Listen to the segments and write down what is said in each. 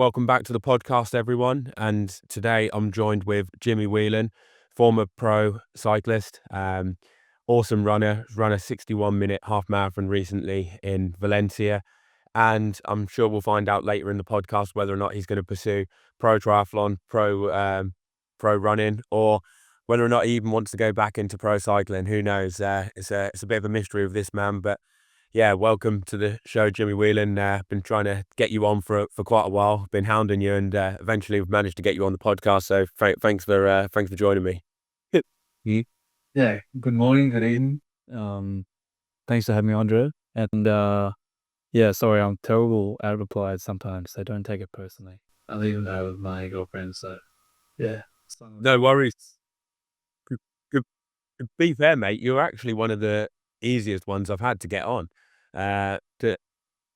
Welcome back to the podcast, everyone. And today I'm joined with Jimmy Whelan, former pro cyclist, awesome runner, run a 61-minute half marathon recently in Valencia. And I'm sure we'll find out later in the podcast whether or not he's going to pursue pro triathlon, pro running, or whether or not he even wants to go back into pro cycling. Who knows? It's a bit of a mystery with this man, but yeah, welcome to the show, Jimmy Whelan. Been trying to get you on for quite a while. Been hounding you, and eventually we've managed to get you on the podcast. So thanks for joining me. Yeah, good morning, good evening. Thanks for having me on, Drew. And yeah, sorry, I'm terrible at replies sometimes, so don't take it personally. I'll even know with my girlfriend, so yeah. No worries. To be fair, mate, you're actually one of the easiest ones I've had to get on.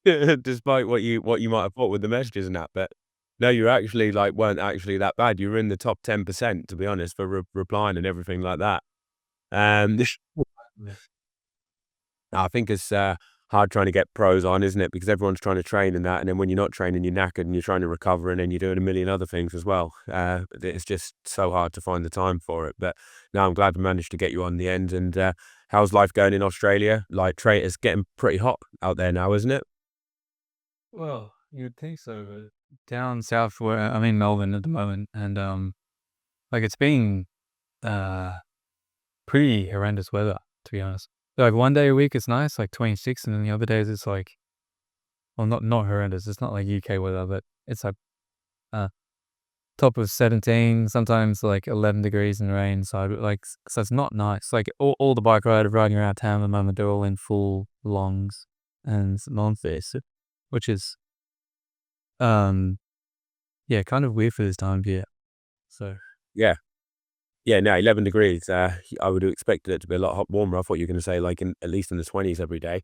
Despite what you might have thought with the messages and that, but no, you actually weren't actually that bad. You were in the top 10%, to be honest, for replying and everything like that. I think it's hard trying to get pros on, isn't it? Because everyone's trying to train and that, and then when you're not training, you're knackered and you're trying to recover, and then you're doing a million other things as well. It's just so hard to find the time for it. But now I'm glad we managed to get you on the end. And how's life going in Australia? It's getting pretty hot out there now, isn't it? Well, you'd think so, but down south where I'm in Melbourne at the moment, and it's been pretty horrendous weather, to be honest. Like one day a week it's nice, like 26, and then the other days it's like, well, not horrendous. It's not like UK weather, but it's like top of 17, sometimes like 11 degrees in rain. So it's not nice. Like all the bike riders riding around town at the moment, they're all in full longs and non-face, which is yeah, kind of weird for this time of year. So yeah, no, 11 degrees. I would have expected it to be a lot warmer. I thought you were going to say at least in the 20s every day.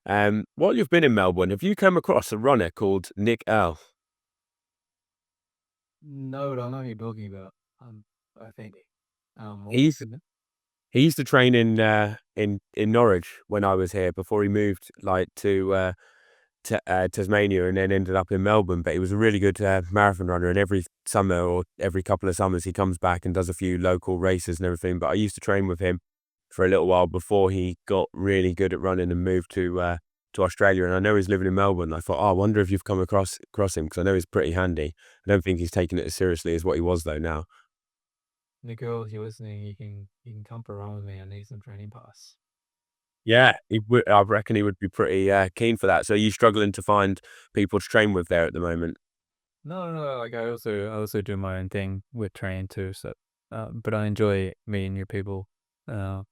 While you've been in Melbourne, have you come across a runner called Nick Earl? No, I don't know what you're talking about. I think He used to train in Norwich when I was here before he moved to Tasmania and then ended up in Melbourne. But he was a really good marathon runner, and every summer or every couple of summers he comes back and does a few local races and everything. But I used to train with him for a little while before he got really good at running and moved to Australia. And I know he's living in Melbourne. I thought, I wonder if you've come across him, because I know he's pretty handy. I don't think he's taken it as seriously as what he was though now. Nicole, if you're listening, you can come around with me. I need some training pass. Yeah, I reckon he would be pretty keen for that. So are you struggling to find people to train with there at the moment? No. Like I also do my own thing with training too. So, but I enjoy meeting new people. But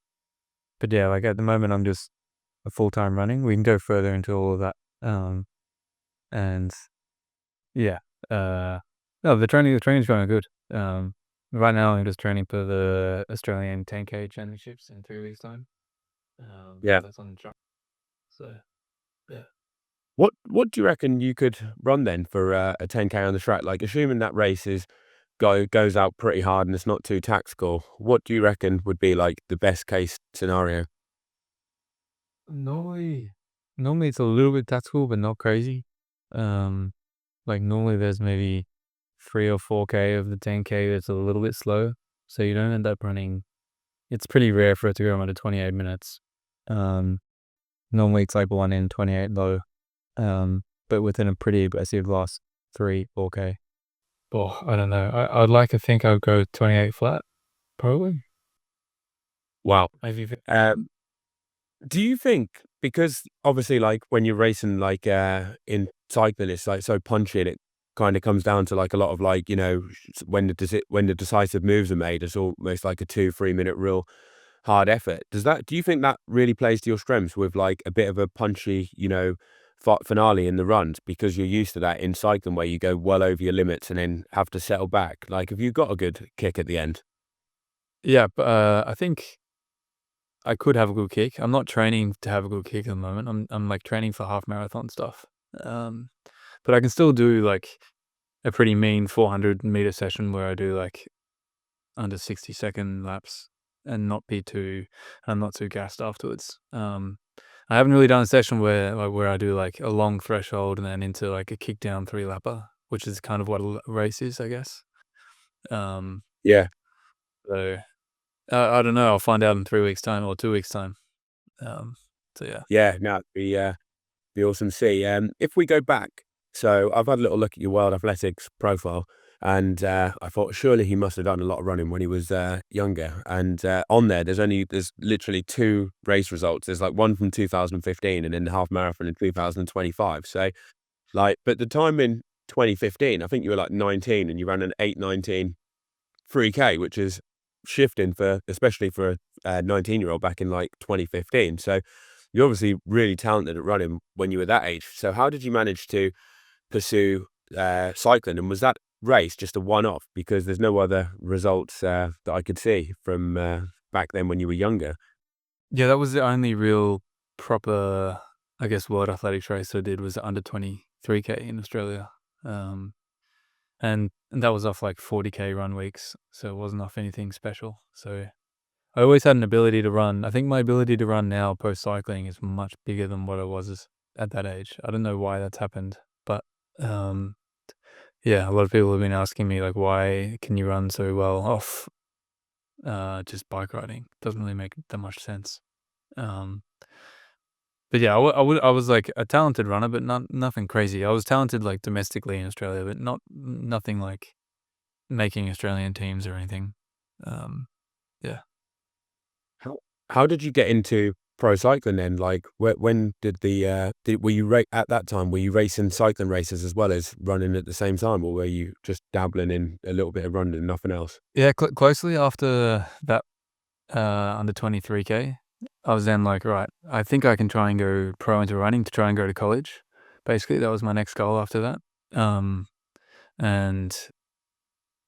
yeah, like at the moment, I'm just a full-time running. We can go further into all of that. And yeah, no, the training's going good. Right now I'm just training for the Australian 10K championships in 3 weeks' time. Yeah. That's on the track. So yeah. What do you reckon you could run then for a 10K on the track? Like, assuming that race goes out pretty hard and it's not too tactical, what do you reckon would be like the best case scenario? Normally it's a little bit tactical, but not crazy. Like normally there's maybe 3 or 4K of the 10K that's a little bit slow, so you don't end up running. It's pretty rare for it to go under 28 minutes. Normally it's like 1 in 28 low, but within a pretty aggressive last 3-4K. Oh, I don't know. I'd like to think I'd go 28 flat, probably. Wow. Maybe. Do you think, because obviously like when you're racing in cycling, it's like so punchy, and it kind of comes down to like a lot of when the decisive moves are made, it's almost like a 2-3 minute real hard effort. Do you think that really plays to your strengths with like a bit of a punchy, finale in the runs, because you're used to that in cycling where you go well over your limits and then have to settle back? Like, have you got a good kick at the end? Yeah, but I think I could have a good kick. I'm not training to have a good kick at the moment. I'm like training for half marathon stuff. But I can still do like a pretty mean 400-meter session where I do like under 60-second laps and not be too. I'm not too gassed afterwards. I haven't really done a session where I do like a long threshold and then into like a kick down 3-lapper. which is kind of what a race is, I guess. Yeah. So I don't know. I'll find out in 3 weeks' time or 2 weeks' time. So yeah. Yeah, no, it'd be awesome to see. If we go back, so I've had a little look at your World Athletics profile, and I thought surely he must have done a lot of running when he was younger. And on there's literally 2 race results. There's like one from 2015 and then the half marathon in 2025. So like, but the time in 2015, I think you were like 19 and you ran an 8:19 3K, which is shifting for, especially for a 19-year-old back in like 2015. So you're obviously really talented at running when you were that age. So how did you manage to pursue cycling? And was that race just a one-off? Because there's no other results that I could see from back then when you were younger. Yeah, that was the only real proper, I guess, World Athletics race I did was the under 23K in Australia. And that was off like 40K run weeks, so it wasn't off anything special. So I always had an ability to run. I think my ability to run now post cycling is much bigger than what it was at that age. I don't know why that's happened, but yeah, a lot of people have been asking me like, why can you run so well off just bike riding? Doesn't really make that much sense. But yeah, I was like a talented runner, but nothing crazy. I was talented like domestically in Australia, but nothing like making Australian teams or anything. Yeah. How did you get into pro cycling then? Like, when did were you at that time? Were you racing cycling races as well as running at the same time, or were you just dabbling in a little bit of running and nothing else? Yeah, closely after that under 23K, I was then like, right, I think I can try and go pro into running to try and go to college. Basically, that was my next goal after that. And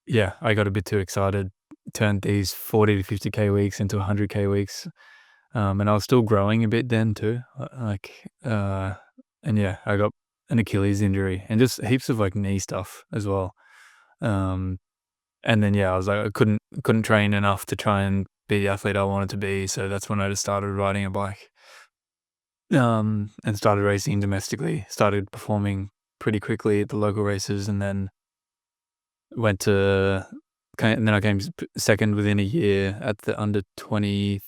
yeah, I got a bit too excited, turned these 40 to 50K weeks into 100K weeks. And I was still growing a bit then too. And yeah, I got an Achilles injury and just heaps of like knee stuff as well. And then yeah, I was like, I couldn't train enough to try and be the athlete I wanted to be. So that's when I just started riding a bike. And started racing domestically. Started performing pretty quickly at the local races, and then and then I came second within a year at the under 20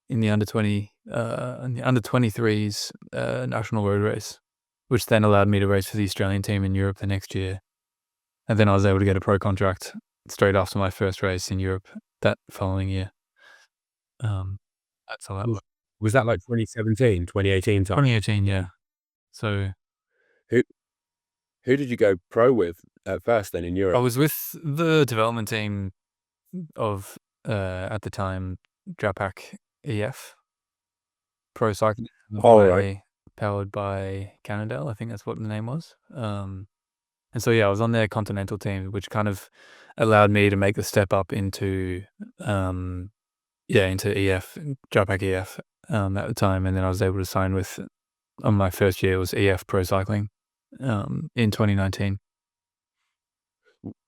in the under 23s national road race, which then allowed me to race for the Australian team in Europe the next year. And then I was able to get a pro contract straight after my first race in Europe that following year. That's how that worked. Was that like 2017, 2018 time? 2018, yeah. So Who who did you go pro with at first then in I Europe? was with the development team of at the time Drapac EF Pro Cycling All right. powered by Cannondale, I think that's what the name was. And so yeah, I was on their continental team, which kind of allowed me to make the step up into into EF, Drapac EF at the time, and then I was able to sign with on my first year was EF Pro Cycling in 2019.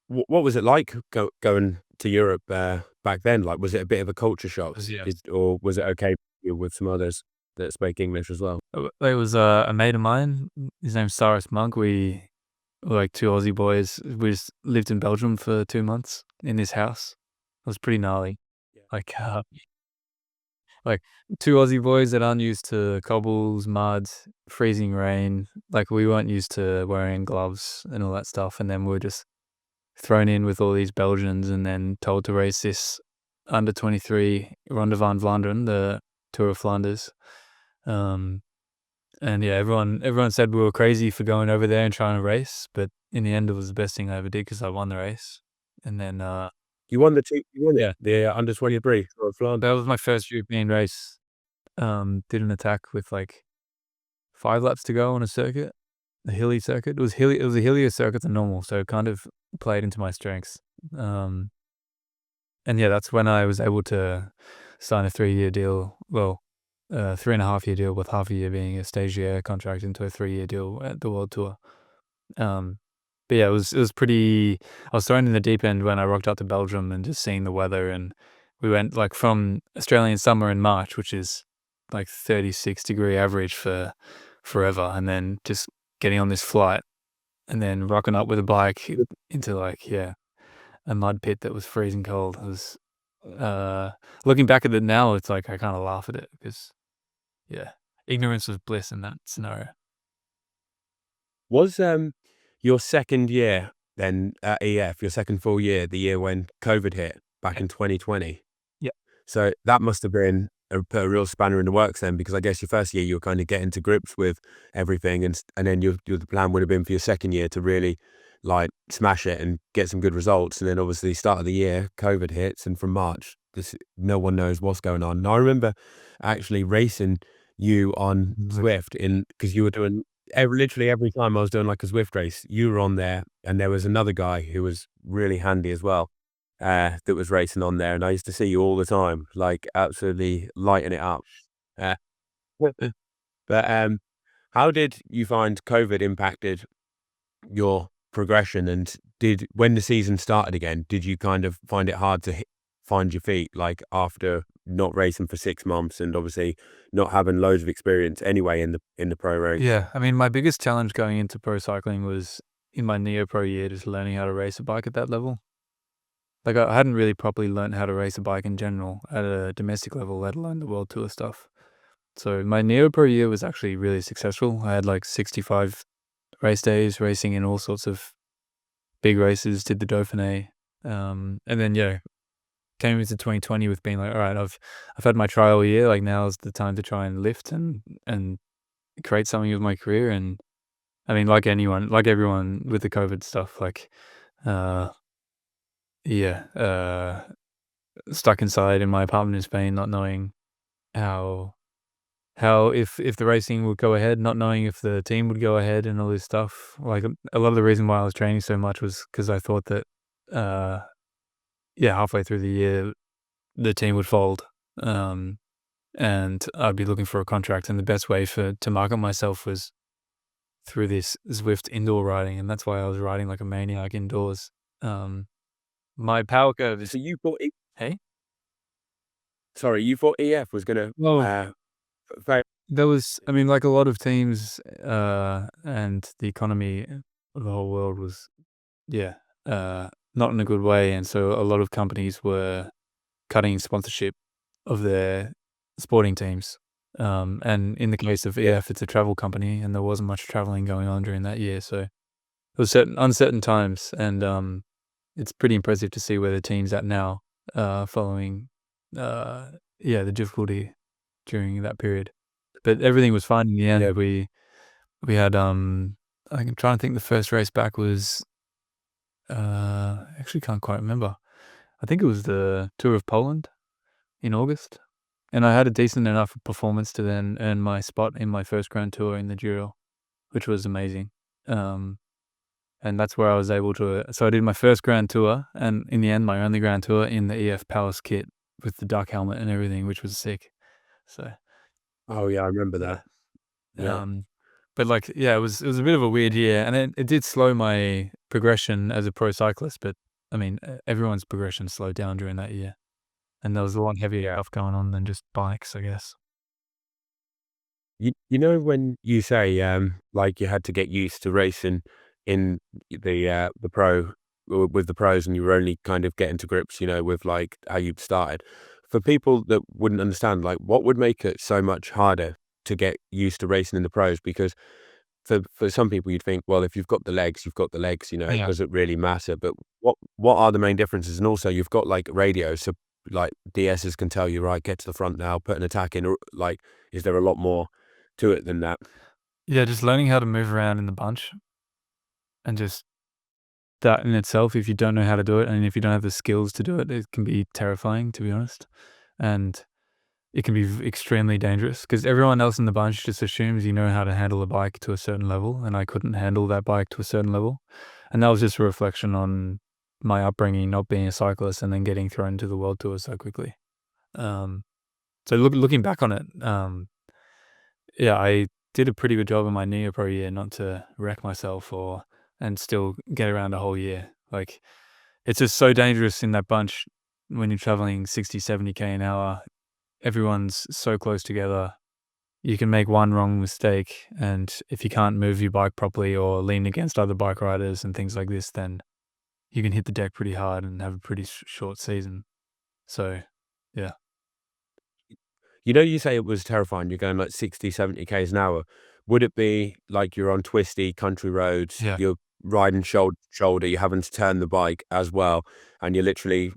What was it like going to Europe back then? Like, was it a bit of a culture shock? Yes. Or was it okay with some others that spoke English as well? It was a mate of mine. His name's Cyrus Monk. We were like 2 Aussie boys. We just lived in Belgium for 2 months in this house. It was pretty gnarly. Yeah. Like 2 Aussie boys that aren't used to cobbles, mud, freezing rain. Like we weren't used to wearing gloves and all that stuff. And then we were just thrown in with all these Belgians and then told to race this under 23 Ronde van Vlaanderen, the Tour of Flanders. And yeah, everyone said we were crazy for going over there and trying to race, but in the end, it was the best thing I ever did because I won the race. And then You won it, yeah, the under 23 Tour of Flanders. that was my first European race. Did an attack with like 5 laps to go on a circuit, a hilly circuit. It was a hillier circuit than normal, so it kind of played into my strengths. And yeah, that's when I was able to sign a 3-year deal. Well, 3.5-year deal with half a year being a stagiaire contract into a 3-year deal at the World Tour. But yeah, it was pretty. I was thrown in the deep end when I rocked up to Belgium and just seeing the weather, and we went like from Australian summer in March, which is like 36-degree average for forever, and then just getting on this flight and then rocking up with a bike into like, yeah, a mud pit that was freezing cold. It was, looking back at it now, it's like I kind of laugh at it because, yeah, ignorance was bliss in that scenario. Was your second year then at EF, your second full year, the year when COVID hit back in 2020? Yeah. So that must have been put a real spanner in the works then, because I guess your first year you were kind of getting to grips with everything, and then the plan would have been for your second year to really like smash it and get some good results. And then obviously start of the year, COVID hits, and from March, no one knows what's going on. And I remember actually racing you on Zwift because you were doing literally every time I was doing like a Zwift race, you were on there, and there was another guy who was really handy as well, that was racing on there, and I used to see you all the time, like absolutely lighting it up. Uh, but how did you find COVID impacted your progression? And when the season started again, did you kind of find it hard to find your feet, like after not racing for 6 months and obviously not having loads of experience anyway in the pro race? Yeah, I mean, my biggest challenge going into pro cycling was in my neo pro year, just learning how to race a bike at that level. Like I hadn't really properly learned how to race a bike in general at a domestic level, let alone the World Tour stuff. So my neo pro year was actually really successful. I had like 65 race days racing in all sorts of big races, did the Dauphiné. And then, yeah, came into 2020 with being like, all right, I've had my trial year. Like now's the time to try and lift and create something with my career. And I mean, like everyone with the COVID stuff, like, yeah, stuck inside in my apartment in Spain, not knowing how if the racing would go ahead, not knowing if the team would go ahead and all this stuff. Like a lot of the reason why I was training so much was because I thought that, uh, yeah, halfway through the year, the team would fold, and I'd be looking for a contract. And the best way to market myself was through this Zwift indoor riding, and that's why I was riding like a maniac indoors. My power curve is So you thought hey. you thought EF was gonna Well, fail? there was, I mean, like a lot of teams, and the economy of the whole world was, yeah, not in a good way. And so a lot of companies were cutting sponsorship of their sporting teams. And in the case of EF, it's a travel company, and there wasn't much traveling going on during that year. So it was certain uncertain times, and it's pretty impressive to see where the team's at now, following, yeah, the difficulty during that period. But everything was fine in the end. Yeah. We had, I'm trying to think the first race back was, actually can't quite remember. I think it was the Tour of Poland in August, and I had a decent enough performance to then earn my spot in my first Grand Tour in the Giro, which was amazing. Um, and that's where I was able to, so I did my first Grand Tour, and in the end, my only Grand Tour in the EF Palace kit with the duck helmet and everything, which was sick. So, Oh yeah, I remember yeah. that. Yeah. But like, yeah, it was a bit of a weird year, and it did slow my progression as a pro cyclist. But I mean, everyone's progression slowed down during that year, and there was a lot heavier stuff going on than just bikes, I guess. You know when you say, like you had to get used to racing in the pro with the pros, and you were only kind of getting to grips, with like how you started. For people that wouldn't understand, like what would make it so much harder to get used to racing in the pros? Because for some people you'd think, well, if you've got the legs, you've got the legs, it Yeah. doesn't really matter. But what are the main differences? And also you've got like radios, so like DSs can tell you, right, get to the front now, put an attack in, or like, is there a lot more to it than that? Yeah, just learning how to move around in the bunch, and just that in itself, if you don't know how to do it, and if you don't have the skills to do it, it can be terrifying, to be honest. And it can be extremely dangerous because everyone else in the bunch just assumes you know how to handle a bike to a certain level, and I couldn't handle that bike to a certain level. And that was just a reflection on my upbringing, not being a cyclist, and then getting thrown into the world tour so quickly. Um, so looking back on it, yeah, I did a pretty good job in my neo pro year not to wreck myself and still get around a whole year. Like it's just so dangerous in that bunch when you're traveling 60, 70K an hour. Everyone's so close together. you can make one wrong mistake, and if you can't move your bike properly or lean against other bike riders and things like this, then you can hit the deck pretty hard and have a pretty short season. So, yeah. You know, you say it was terrifying, you're going like 60, 70 Ks an hour. Would it be like you're on twisty country roads, Yeah. you're riding shoulder to shoulder, you're having to turn the bike as well, and you literally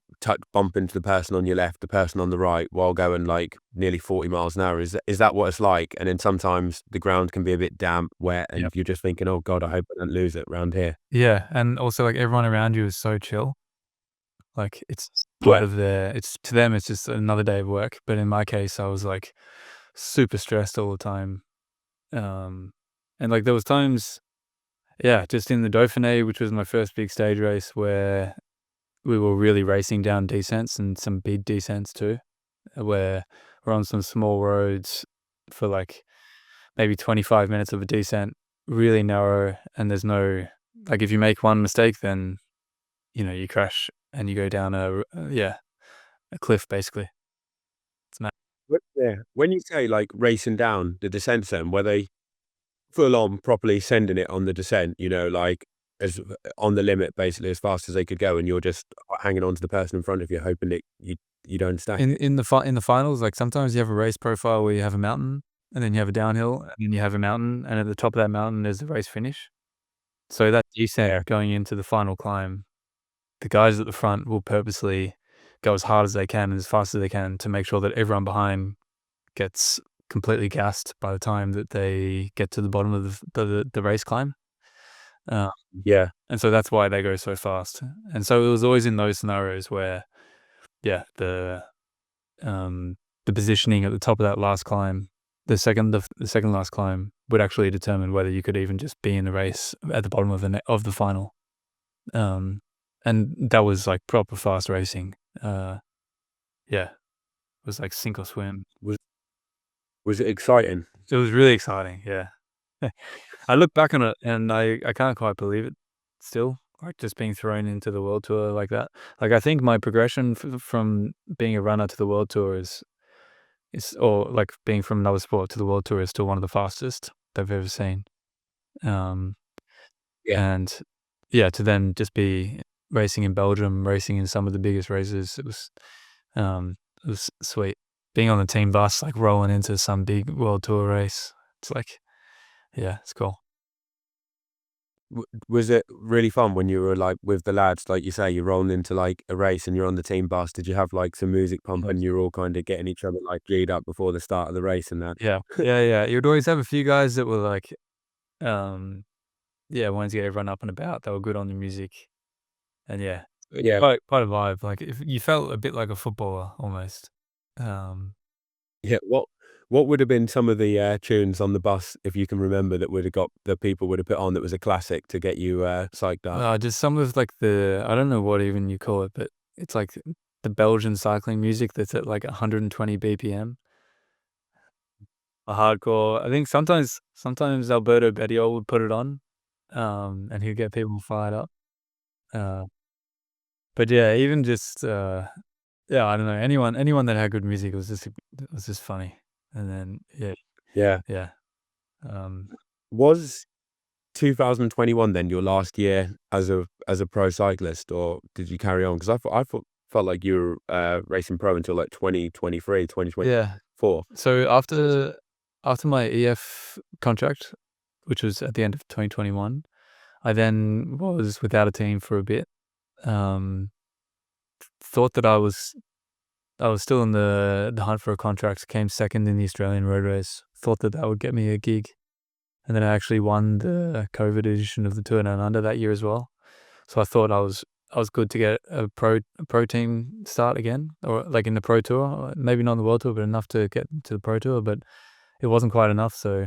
bump into the person on your left, the person on the right, while going like nearly 40 miles an hour? Is that what it's like? And then sometimes the ground can be a bit damp, wet, and Yep. you're just thinking, oh God, I hope I don't lose it around here. Yeah, and also, like, everyone around you is so chill. Like, it's part Yeah. of their it's to them, it's just another day of work, but in my case, I was, like, super stressed all the time. Um, and, like, there was times, yeah, just in the Dauphiné, which was my first big stage race, where we were really racing down descents and some big descents too, where we're on some small roads for, like, maybe 25 minutes of a descent, really narrow, and there's no like, if you make one mistake, then, you crash and you go down a cliff, basically. It's mad. Yeah. When you say like racing down the descent then, were they full on properly sending it on the descent, like as on the limit basically as fast as they could go, and you're just hanging on to the person in front of you, hoping that you don't stay? In the finals, like, sometimes you have a race profile where you have a mountain, and then you have a downhill, and then you have a mountain, and at the top of that mountain, there's the race finish. So that Yeah. descent going into the final climb, the guys at the front will purposely go as hard as they can and as fast as they can to make sure that everyone behind gets completely gassed by the time that they get to the bottom of the race climb. Uh, Yeah. and so that's why they go so fast. And so it was always in those scenarios where, yeah, the positioning at the top of that last climb, the second last climb would actually determine whether you could even just be in the race at the bottom of the final. Um, and that was like proper fast racing. Yeah, it was like sink or swim. Was was it exciting? It was really exciting. Yeah. I look back on it and I can't quite believe it still, like, just being thrown into the World Tour like that. Like, I think my progression from being a runner to the World Tour is or, like, being from another sport to the World Tour is still one of the fastest I've ever seen. Um, Yeah. and, yeah, to then just be racing in Belgium, racing in some of the biggest races, it was sweet. Being on the team bus, like, rolling into some big World Tour race, it's like, yeah, it's cool. Was it really fun when you were like with the lads, like you say, you're rolling into like a race and you're on the team bus? Did you have like some music pumping? You're all kind of getting each other like G'd up before the start of the race and that. Yeah. Yeah, yeah. You'd always have a few guys that were like, um, yeah, wanted to get everyone up and about. They were good on the music. And yeah, Yeah. quite a vibe. Like, if you felt a bit like a footballer almost. Um, Yeah. What would have been some of the tunes on the bus, if you can remember, that would have got the people would have put on that was a classic to get you psyched up? just some of like I don't know what even you call it, but it's like the Belgian cycling music that's at like 120 BPM. A hardcore. I think sometimes Alberto Bettiol would put it on, and he'd get people fired up. Uh, but yeah, even just, yeah, I don't know, anyone that had good music was just funny. And then, yeah, Yeah. yeah, um, Was 2021 then your last year as a pro cyclist, or did you carry on? Because felt like you were racing pro until like 2023, yeah. 2024. So after my EF contract, which was at the end of 2021, I then was without a team for a bit. Um, thought that I was still in the hunt for a contract, came second in the Australian road race, thought that that would get me a gig, and then I actually won the COVID edition of the Tour Down Under that year as well. So I thought I was good to get a pro team start again, or like in the Pro Tour, maybe not in the World Tour, but enough to get to the Pro Tour, but it wasn't quite enough, so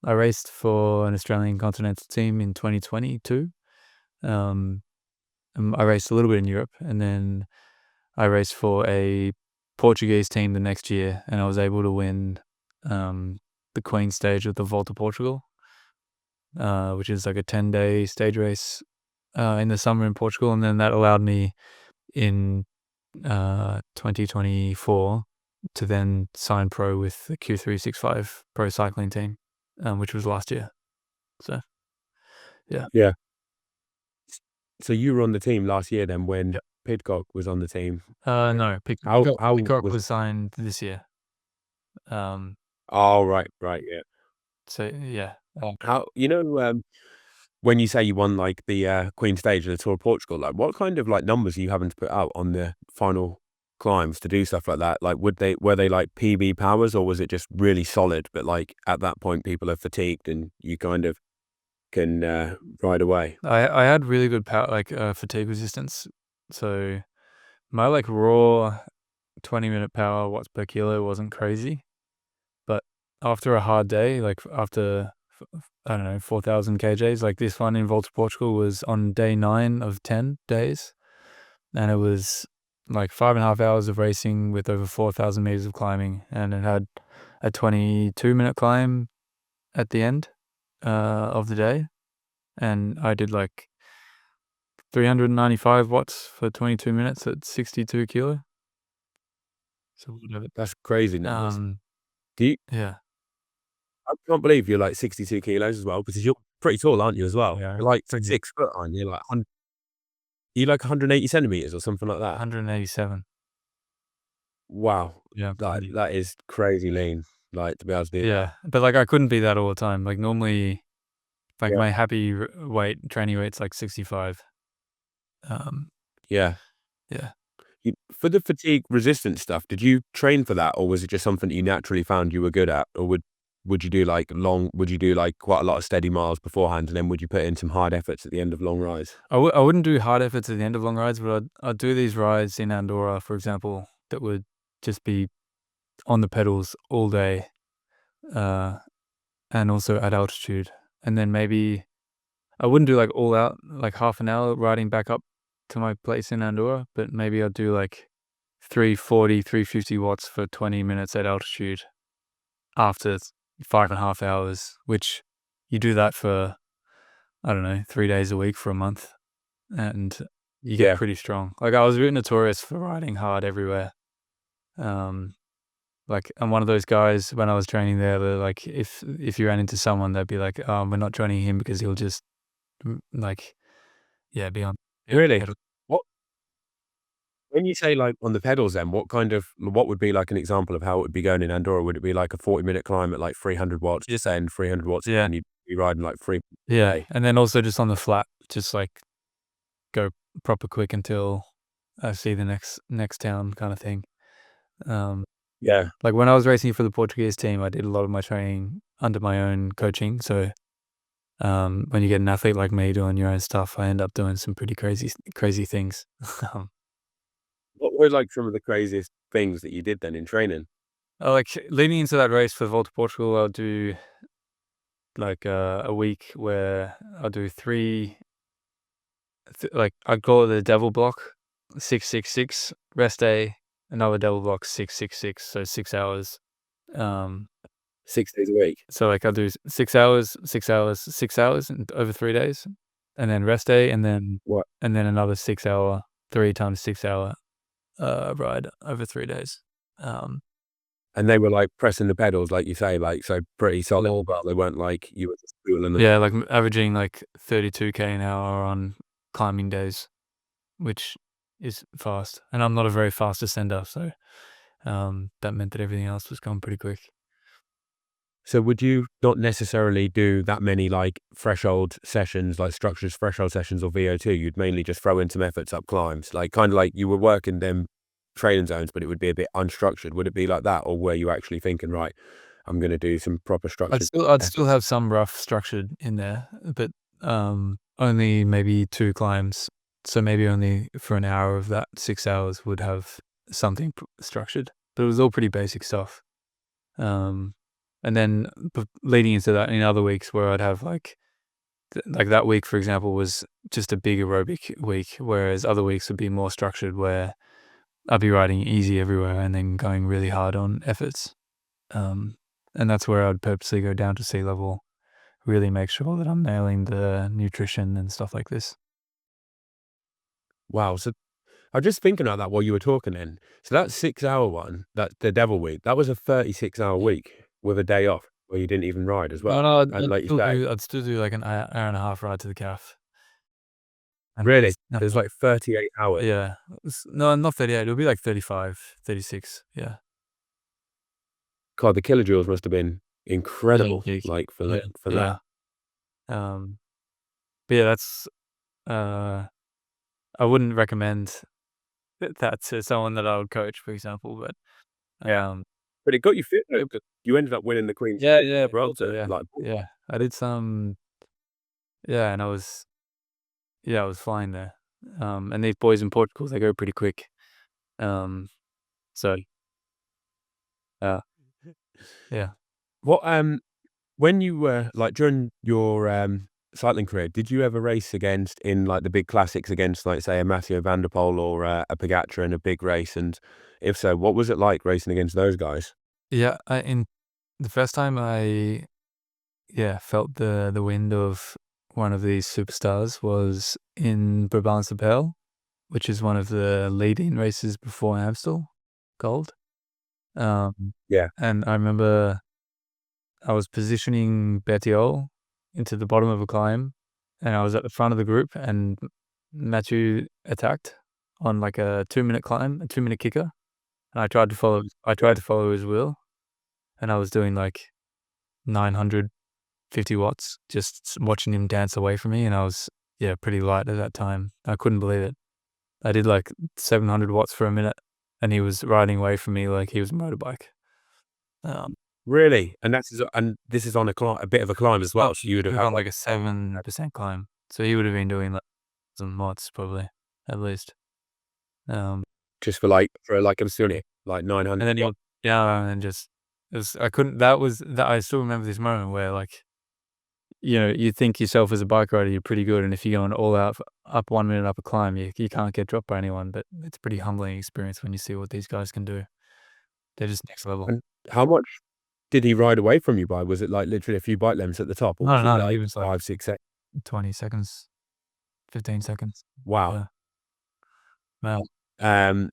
I raced for an Australian continental team in 2022. Um, I raced a little bit in Europe, and then I raced for a Portuguese team the next year, and I was able to win the Queen stage of the Volta Portugal, which is like a 10-day stage race in the summer in Portugal, and then that allowed me in 2024 to then sign pro with the Q365 pro cycling team, which was last year. So Yeah. So you were on the team last year then when yeah. Pidcock was on the team. No, How Peacock was? was signed this year. Um, Oh, right, yeah. so yeah. How when you say you won like the Queen stage of the Tour of Portugal, like what kind of like numbers are you having to put out on the final climbs to do stuff like that? Like were they like PB powers or was it just really solid? But like at that point, people are fatigued and you kind of can ride away. I had really good power, like fatigue resistance. So my like raw 20-minute power watts per kilo wasn't crazy, but after a hard day, like after I don't know 4,000 kjs, like this one in Volta Portugal was on day 9 of 10 days, and it was like 5.5 hours of racing with over 4,000 meters of climbing, and it had a 22-minute climb at the end of the day, and I did like 395 watts for 22 minutes at 62 kilo. So whatever. That's crazy numbers. Um, Do you? yeah, I can't believe you're like 62 kilos as well because you're pretty tall, aren't you? As well, yeah, you're like pretty 6 foot, aren't you? Like you like 180 centimeters or something like that. 187. Wow, Yeah, that is crazy lean. Like to be able to do that. yeah, but like I couldn't be that all the time. Like normally, like Yeah, my happy weight, training weight's like 65. Um, yeah. yeah. For the fatigue resistant stuff, did you train for that, or was it just something that you naturally found you were good at, or would you do like would you do like quite a lot of steady miles beforehand, and then would you put in some hard efforts at the end of long rides? I wouldn't do hard efforts at the end of long rides, but I'd do these rides in Andorra, for example, that would just be on the pedals all day, uh, and also at altitude. And then maybe I wouldn't do like all out, like half an hour riding back up to my place in Andorra, but maybe I'd do like 340, 350 watts for 20 minutes at altitude after 5.5 hours, which you do that for, I don't know, 3 days a week for a month, and you get Yeah, pretty strong. Like I was really notorious for riding hard everywhere. Um, like I'm one of those guys when I was training there that like if you ran into someone, they'd be like, we're not training him because he'll just like yeah be on really. pedal. What when you say like on the pedals, then what would be like an example of how it would be going in Andorra? Would it be like a 40-minute climb at like 300 watts? Just saying 300 watts, Yeah, and you'd be riding like three a yeah, day. and then also just on the flat, just like go proper quick until I see the next town kind of thing. Um, Yeah. like when I was racing for the Portuguese team, I did a lot of my training under my own coaching. So when you get an athlete like me doing your own stuff, I end up doing some pretty crazy things. Um, What were like some of the craziest things that you did then in training? like leading into that race for Volta Portugal, I'll do like a week where I'll do like I'd call it the devil block, 666 rest day, another double block 666, so 6 hours. Um, 6 days a week. so like I'll do 6 hours, 6 hours, 6 hours over 3 days, and then rest day, What? and then another 6 hour, 3 times 6 hour ride over 3 days. Um, And they were like pressing the pedals, like you say, like so pretty solid, but they weren't like you were just fooling them. yeah, like averaging like 32k an hour on climbing days, which is fast, and I'm not a very fast ascender, so that meant that everything else was going pretty quick. So would you not necessarily do that many like threshold sessions, like structures threshold sessions or VO2? You'd mainly just throw in some efforts up climbs, like kind of like you were working them training zones, but it would be a bit unstructured. Would it be like that, or were you actually thinking, right, I'm going to do some proper structured I'd still efforts? have some rough structured in there, but only maybe 2 climbs. So maybe only for an hour of that 6 hours would have something structured, but it was all pretty basic stuff. Um, and then leading into that in other weeks where I'd have like that week, for example, was just a big aerobic week, whereas other weeks would be more structured where I'd be riding easy everywhere and then going really hard on efforts. Um, and that's where I'd purposely go down to sea level, really make sure that I'm nailing the nutrition and stuff like this. Wow. So I'm just thinking about that while you were talking then. So that 6-hour one, that the Devil Week, that was a 36-hour week with a day off where you didn't even ride as No, well. no, And like you say, I'd still do like an hour and a half ride to the calf. And really, no, there's like 38 hours. yeah. No, not 38. It'll be like 35, 36. Yeah. God, the kilojoules must have been incredible, Yeah. like for Yeah. for that. Yeah. Um, but yeah, that's, uh, I wouldn't recommend that to someone that I would coach, for example, but, Yeah. um, But it got you fit though, 'cause you ended up winning the Queen's yeah, Stakes yeah, as well so to yeah, like yeah. I did some, yeah, and I was flying there. And these boys in Portugal, they go pretty quick. Um, so, uh, yeah. what when you were like during your cycling career, did you ever race against in like the big classics against like say a Mathieu van der Poel or a Pogacar in a big race? And if so, what was it like racing against those guys? Yeah, in the first time I, yeah, felt the wind of one of these superstars was in Brabantse, which is one of the lead-in races before Amstel Gold. Yeah. And I remember I was positioning Bettiol into the bottom of a climb, and I was at the front of the group, and Mathieu attacked on like a 2-minute climb, a 2-minute kicker, and I tried to follow his wheel, and I was doing like 950 watts, just watching him dance away from me, and I was, yeah, pretty light at that time. I couldn't believe it. I did like 700 watts for a minute, and he was riding away from me like he was a motorbike. Um, Really? And this is on a bit of a climb as well. So you would he have was had on like like a 7% climb, so he would have been doing like some watts probably, at least. Um, just for like a silly like 900 and then watt. he, yeah, and then just it was, I couldn't. That was that. I still remember this moment where like, you know, you think yourself as a bike rider, you're pretty good, and if you're going all out up 1 minute up a climb, you can't get dropped by anyone. But it's a pretty humbling experience when you see what these guys can do. They're just next level. And how much did he ride away from you by? Was it like literally a few bike lengths at the top, or No, was it no, he like was like 5, 6, 8? 20 seconds, 15 seconds. Wow. Yeah. Wow. Um,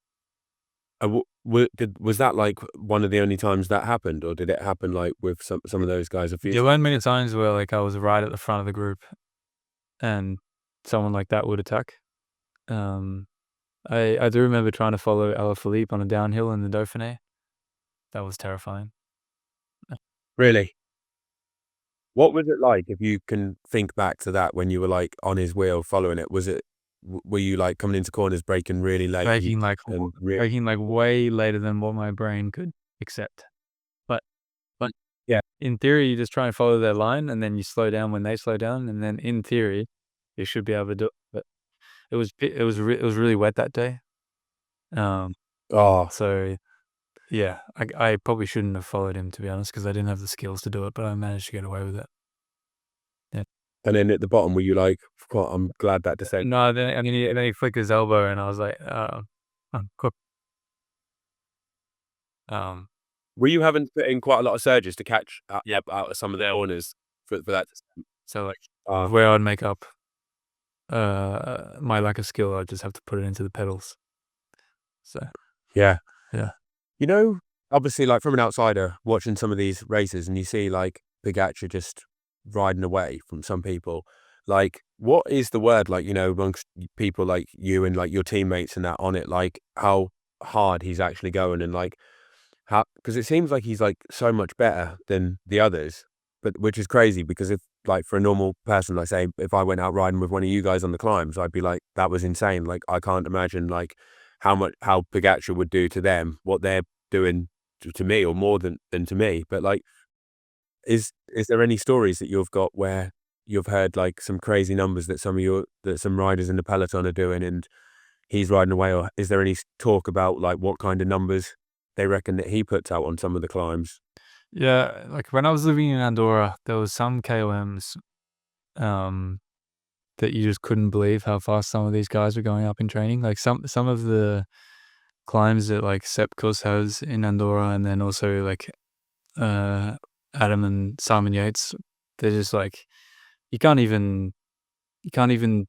was that like one of the only times that happened, or did it happen like with some of those guys a few There times? weren't many times where like I was right at the front of the group and someone like that would attack. Um, I do remember trying to follow Alaphilippe on a downhill in the Dauphiné. That was terrifying. Really? What was it like if you can think back to that when you were like on his wheel following it? Was it were you like coming into corners braking really late? And Braking like way later than what my brain could accept. But but yeah, in theory, you just try and follow their line, and then you slow down when they slow down, and then in theory, you should be able to do it. But it was really wet that day. Um, oh, so yeah, I probably shouldn't have followed him, to be honest, because I didn't have the skills to do it, but I managed to get away with it. Yeah. and then at the bottom were you like, "God, I'm glad that descent." No, then I mean, then he flicked his elbow, and I was like, I'm cooked." Um, Were you having to put in quite a lot of surges to catch yeah. out of some of the corners for that descent? So like, Ah, where I'd make up my lack of skill, I'd just have to put it into the pedals. So yeah. yeah. You know, obviously, like from an outsider watching some of these races, and you see like Pogacar just riding away from some people. Like, what is the word like? You know, amongst people like you and like your teammates and that on it, like how hard he's actually going, and like how because it seems like he's like so much better than the others, but which is crazy because if like for a normal person, like say if I went out riding with one of you guys on the climbs, I'd be like that was insane. Like I can't imagine like how Pogacar would do to them what they're doing to me or more than to me. But like, is there any stories that you've got where you've heard like some crazy numbers that some riders in the peloton are doing and he's riding away, or is there any talk about like what kind of numbers they reckon that he puts out on some of the climbs? Yeah, like when I was living in Andorra, there was some KOMs um, that you just couldn't believe how fast some of these guys were going up in training. Like some of the climbs that like Sepp Kuss has in Andorra, and then also like uh, Adam and Simon Yates, they're just like you can't even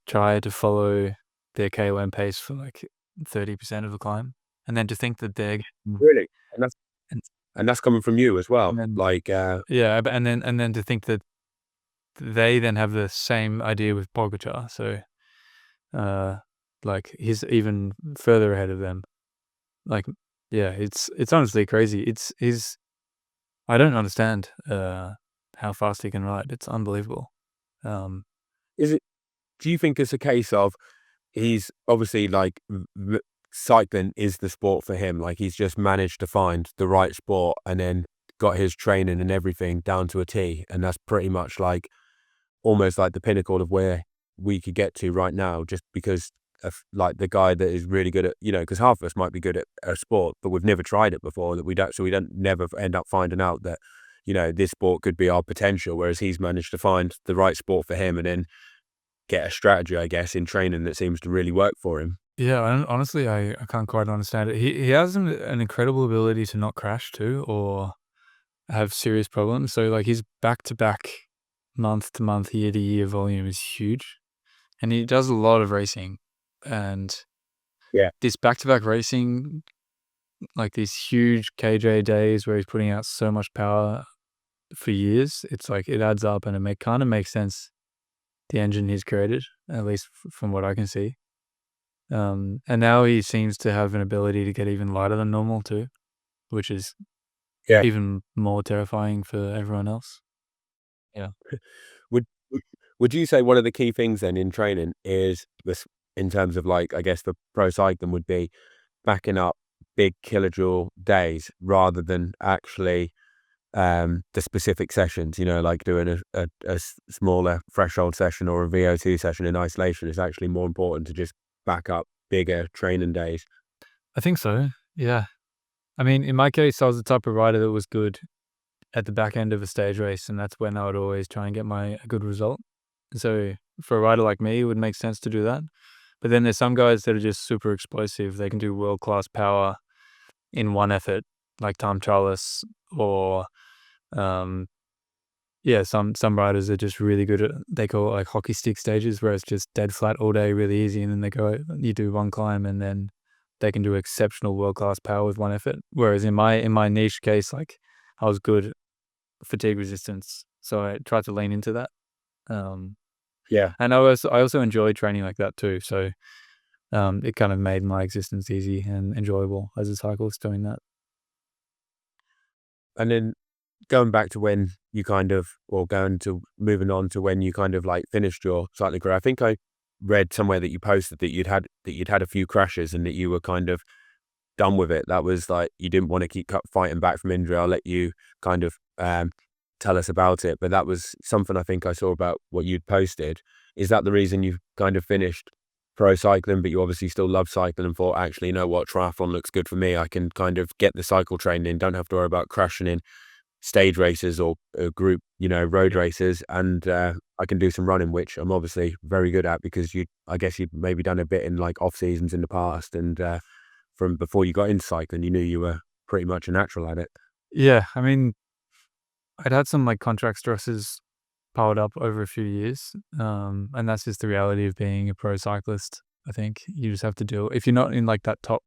try to follow their KOM pace for like 30% of the climb. And then to think that they're Really? And that's and, and that's coming from you as well. and then Like, yeah, and then to think that they then have the same idea with Pogačar. So like he's even further ahead of them. Like yeah, it's honestly crazy. He's I don't understand how fast he can ride. It's unbelievable. is it? Do you think it's a case of he's obviously like cycling is the sport for him? Like he's just managed to find the right sport and then got his training and everything down to a T, and that's pretty much like almost like the pinnacle of where we could get to right now, just because of like the guy that is really good at, because half of us might be good at a sport, but we've never tried it before, that we don't, so we don't never end up finding out that, this sport could be our potential, whereas he's managed to find the right sport for him and then get a strategy, I guess, in training that seems to really work for him. Yeah, honestly, I can't quite understand it. He has an incredible ability to not crash too, or have serious problems. So like his back to back, month to month, year to year volume is huge, and he does a lot of racing. And Yeah. this back to back racing, like these huge KJ days where he's putting out so much power for years, it's like it adds up, and it kind of makes sense. The engine he's created, at least from what I can see. And now he seems to have an ability to get even lighter than normal too, which is Yeah. even more terrifying for everyone else. Yeah. Would would you say one of the key things then in training is this, in terms of like, I guess the pro cycling would be backing up big kilojoule days rather than actually the specific sessions, like doing a smaller threshold session or a VO2 session in isolation is actually more important to just back up bigger training days. I think so. Yeah. I mean, in my case, I was the type of rider that was good at the back end of a stage race, and that's when I would always try and get a good result. So for a rider like me, it would make sense to do that. But then there's some guys that are just super explosive. They can do world class power in one effort, like Tom Charles, or um, yeah, some riders are just really good at, they call it like hockey stick stages, where it's just dead flat all day, really easy, and then you do one climb, and then they can do exceptional world class power with one effort. Whereas in my niche case, like I was good at fatigue resistance, so I tried to lean into that. Yeah. And I also enjoy training like that too. So it kind of made my existence easy and enjoyable as a cyclist doing that. And then going back to when you kind of, or going to moving on to when you kind of like finished your cycling career, I think I read somewhere that you posted that you'd had a few crashes and that you were kind of done with it. That was like, you didn't want to keep fighting back from injury. I'll let you kind of tell us about it. But that was something I think I saw about what you'd posted. Is that the reason you kind of finished pro cycling, but you obviously still love cycling and thought, actually, you know what, triathlon looks good for me. I can kind of get the cycle training in, don't have to worry about crashing in stage races or group, road races, and I can do some running, which I'm obviously very good at because I guess you'd maybe done a bit in like off seasons in the past, and from before you got into cycling, you knew you were pretty much a natural at it. Yeah, I mean, I'd had some like contract stresses piled up over a few years, and that's just the reality of being a pro cyclist. I think you just have to deal. If you're not in like that top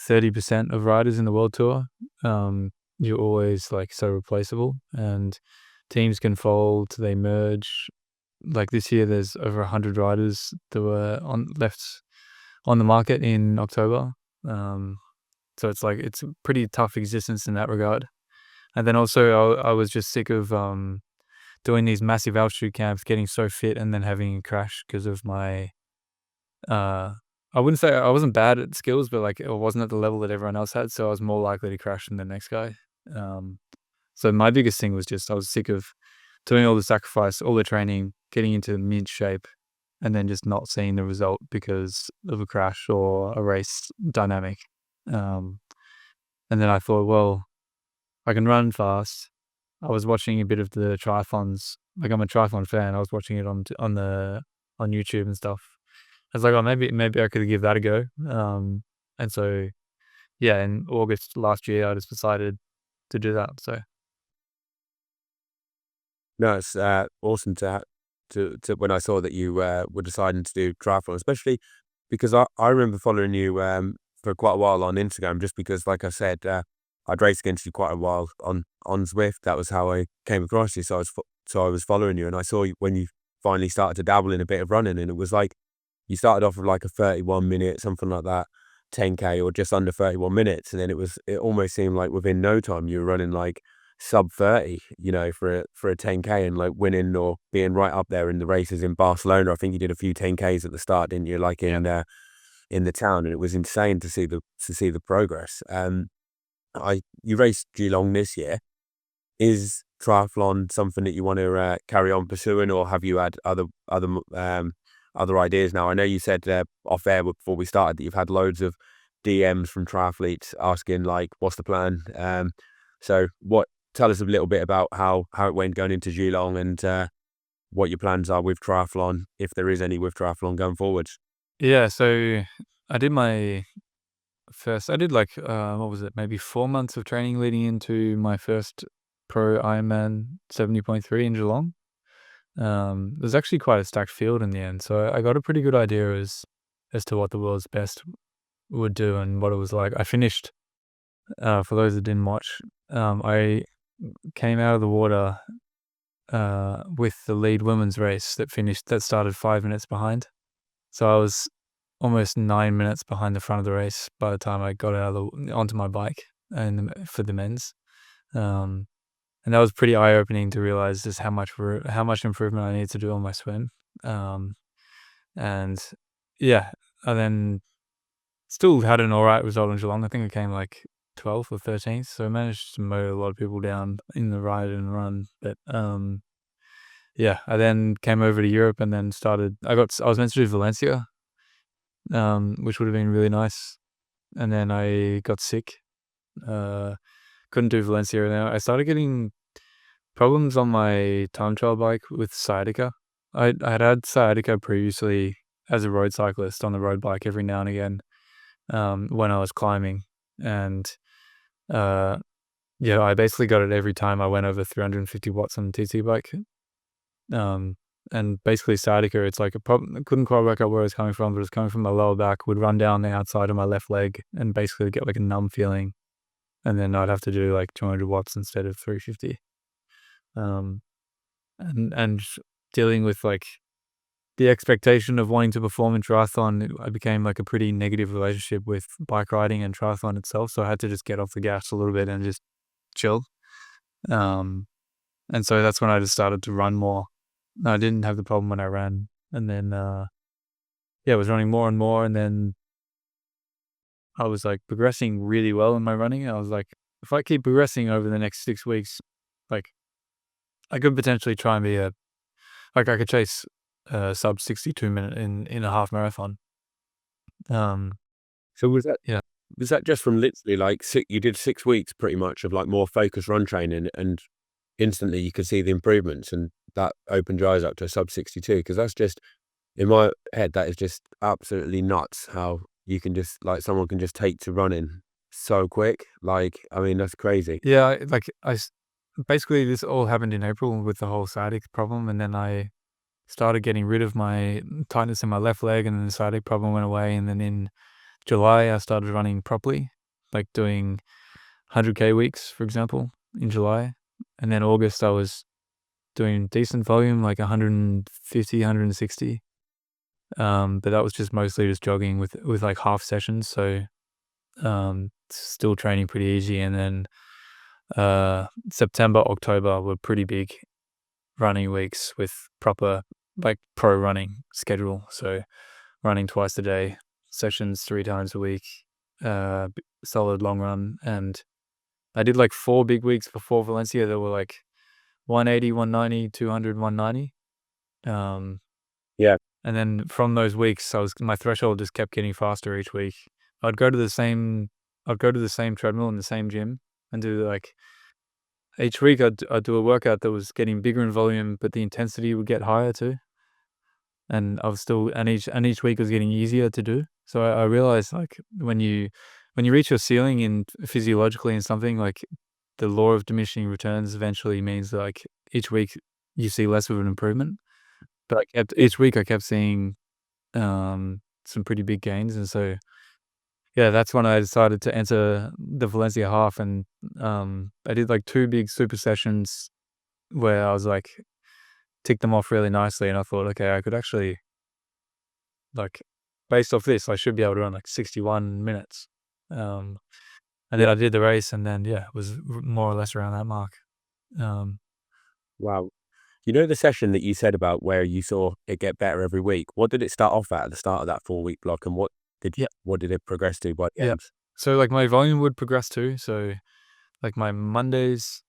30% of riders in the World Tour, you're always like so replaceable, and teams can fold, they merge. Like this year, there's over 100 riders that were left on the market in October. So it's like it's a pretty tough existence in that regard. And then also, I was just sick of doing these massive altitude camps, getting so fit, and then having a crash because of my. I wouldn't say I wasn't bad at skills, but like it wasn't at the level that everyone else had, so I was more likely to crash than the next guy. Um, so my biggest thing was just I was sick of doing all the sacrifice, all the training, getting into mint shape, and then just not seeing the result because of a crash or a race dynamic. Um, and then I thought, well, I can run fast. I was watching a bit of the triathlons. Like I'm a triathlon fan. I was watching it on YouTube and stuff. I was like, oh, maybe I could give that a go. And so yeah, in August last year, I just decided to do that. So No, it's awesome to when I saw that you were deciding to do triathlon, especially because I remember following you for quite a while on Instagram, just because, like I said, I'd raced against you quite a while on Zwift. That was how I came across you. So I was following you, and I saw you when you finally started to dabble in a bit of running, and it was like you started off with like a 31-minute, something like that, 10K, or just under 31 minutes, and then it almost seemed like within no time you were running like sub 30, for a 10K, and like winning or being right up there in the races in Barcelona. I think you did a few 10Ks at the start, didn't you? Like in the town, and it was insane to see the progress. You raced Geelong this year. Is triathlon something that you want to carry on pursuing, or have you had other ideas now? I know you said off air before we started that you've had loads of DMs from triathletes asking like, what's the plan? So tell us a little bit about how it went going into Geelong, and what your plans are with triathlon, if there is any with triathlon going forwards. Yeah, so I did like, what was it, maybe 4 months of training leading into my first pro Ironman 70.3 in Geelong. There's actually quite a stacked field in the end, so I got a pretty good idea as to what the world's best would do and what it was like. I finished, for those that didn't watch, I came out of the water with the lead women's race that started 5 minutes behind. So I was almost 9 minutes behind the front of the race by the time I got onto my bike and for the men's. And that was pretty eye-opening to realize just how much improvement I need to do on my swim. And yeah, I then still had an all right result in Geelong. I think I came like 12th or 13th, so I managed to mow a lot of people down in the ride and run. But yeah, I then came over to Europe and then I was meant to do Valencia, which would have been really nice. And then I got sick. Couldn't do Valencia. And I started getting problems on my time trial bike with sciatica. I had sciatica previously as a road cyclist on the road bike every now and again, when I was climbing. And yeah, I basically got it every time I went over 350 watts on the TT bike. And basically sciatica, it's like a problem. I couldn't quite work out where it was coming from, but it was coming from my lower back, would run down the outside of my left leg and basically get like a numb feeling. And then I'd have to do like 200 watts instead of 350. And dealing with like the expectation of wanting to perform in triathlon, I became like a pretty negative relationship with bike riding and triathlon itself. So I had to just get off the gas a little bit and just chill. And so that's when I just started to run more. I didn't have the problem when I ran. And then, I was running more and more. And then I was like progressing really well in my running. I was like, if I keep progressing over the next 6 weeks, like I could potentially try and be I could chase a sub 62 minute in a half marathon. So Yeah. was that just from literally like you did 6 weeks pretty much of like more focused run training, and instantly you could see the improvements, and that opened your eyes up to a sub 62? Because that's just, in my head, that is just absolutely nuts how you can just, like, someone can just take to running so quick. Like, I mean, that's crazy. Yeah, like basically this all happened in April with the whole sciatic problem, and then I started getting rid of my tightness in my left leg, and then the sciatic problem went away. And then in July, I started running properly, like doing 100K weeks, for example, in July. And then August, I was doing decent volume, like 150, 160. But that was just mostly just jogging with like half sessions. So still training pretty easy. And then September, October were pretty big running weeks with proper like pro running schedule. So running twice a day, sessions 3 times a week, solid long run. And I did like 4 big weeks before Valencia that were like 180, 190, 200, 190. Yeah. And then from those weeks, my threshold just kept getting faster each week. I'd go to the same treadmill in the same gym and do like each week I'd do a workout that was getting bigger in volume, but the intensity would get higher too. And I was still, and each week was getting easier to do. So I realized like when you reach your ceiling in physiologically in something, like the law of diminishing returns eventually means that like each week you see less of an improvement. But each week I kept seeing some pretty big gains. And so, yeah, that's when I decided to enter the Valencia half, and I did like 2 big super sessions where I was like, ticked them off really nicely, and I thought, okay, I could actually, like, based off this, I should be able to run like 61 minutes. And then I did the race, and then it was more or less around that mark. Wow. You know the session that you said about where you saw it get better every week? What did it start off at the start of that 4-week block, and what did it progress to by the Yeah. end? So like my volume would progress too. So like my Mondays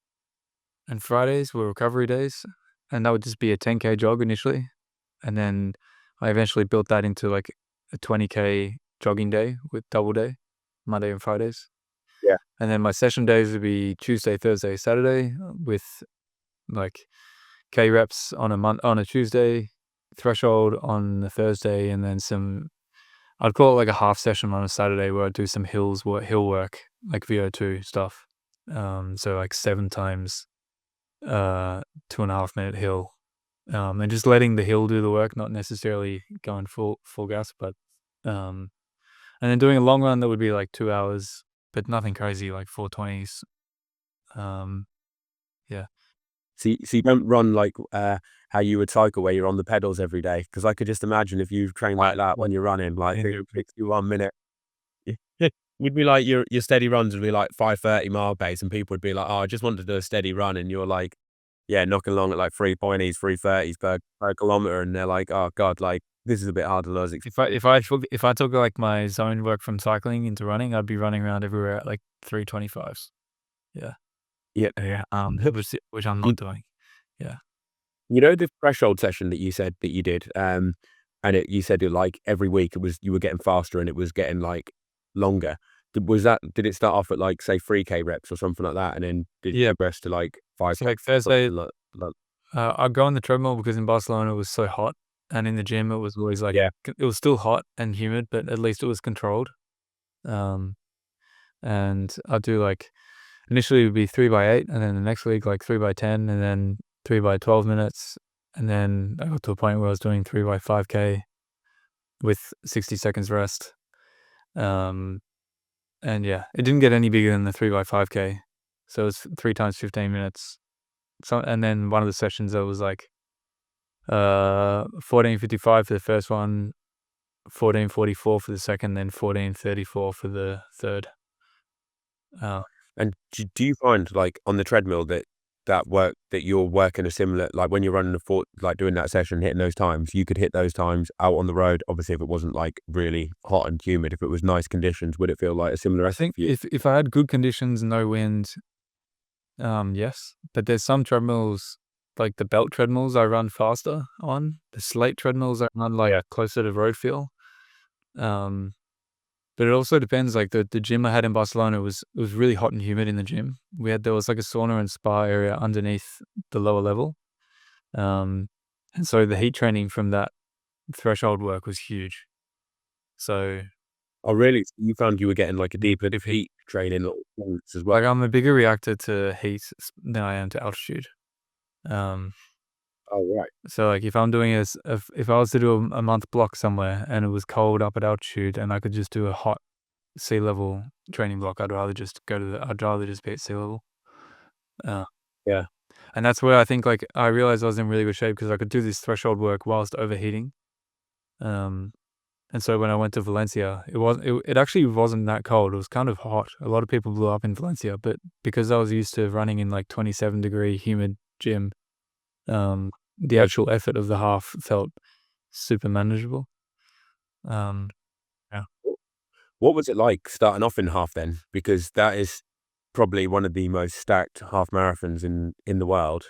and Fridays were recovery days, and that would just be a 10K jog initially. And then I eventually built that into like a 20K jogging day with double day, Monday and Fridays. Yeah. And then my session days would be Tuesday, Thursday, Saturday with like K reps on a Tuesday, threshold on the Thursday, and then I'd call it like a half session on a Saturday where I'd do some hill work, like VO2 stuff. So like 7 times 2.5 minute hill. And just letting the hill do the work, not necessarily going full gas, but and then doing a long run that would be like 2 hours, but nothing crazy, like 420s. Yeah. So you don't run like how you would cycle, where you're on the pedals every day? Because I could just imagine if you train like that when you're running, like 61 minute, would be like your steady runs would be like 5:30 mile pace, and people would be like, "Oh, I just want to do a steady run," and you're like, knocking along at like 3:20s, 3:30s per kilometer, and they're like, "Oh God, like this is a bit harder than I was expecting." If I took like my zone work from cycling into running, I'd be running around everywhere at like 325s. Yeah. Yeah. Which I'm not doing. Yeah. You know the threshold session that you said that you did, and you said it like every week you were getting faster and it was getting like longer. Did it start off at like say 3K reps or something like that, and then did it progress to like 5? So like Thursday, Like I'd go on the treadmill because in Barcelona it was so hot, and in the gym it was always like yeah, it was still hot and humid, but at least it was controlled. And I'd do like initially it would be 3x8, and then the next week like 3x10, and then 3x12 minutes, and then I got to a point where I was doing 3x5K with 60 seconds rest. And it didn't get any bigger than the 3x5K, so it's 3 times 15 minutes. So, and then one of the sessions I was like 14:55 for the first one, 14:44 for the second, then 14:34 for the third. and do you find like on the treadmill that you're working a similar, like when you're running like doing that session, hitting those times, you could hit those times out on the road? Obviously, if it wasn't like really hot and humid, if it was nice conditions, would it feel like a similar I effort think for you? if I had good conditions, no wind, yes. But there's some treadmills, like the belt treadmills I run faster on. The slate treadmills I run like closer to road feel. But it also depends, like the gym I had in Barcelona it was really hot and humid in the gym. There was like a sauna and spa area underneath the lower level. And so the heat training from that threshold work was huge. So Oh, really? So you found you were getting like a deeper heat training as well? like I'm a bigger reactor to heat than I am to altitude. Um, Oh, right. so like if I'm doing if I was to do a month block somewhere and it was cold up at altitude and I could just do a hot sea level training block, I'd rather just be at sea level. Uh, Yeah. and that's where I think like I realized I was in really good shape because I could do this threshold work whilst overheating. And so when I went to Valencia, it actually wasn't that cold. It was kind of hot. A lot of people blew up in Valencia, but because I was used to running in like 27-degree humid gym, the actual effort of the half felt super manageable. Yeah. What was it like starting off in half then? Because that is probably one of the most stacked half marathons in the world.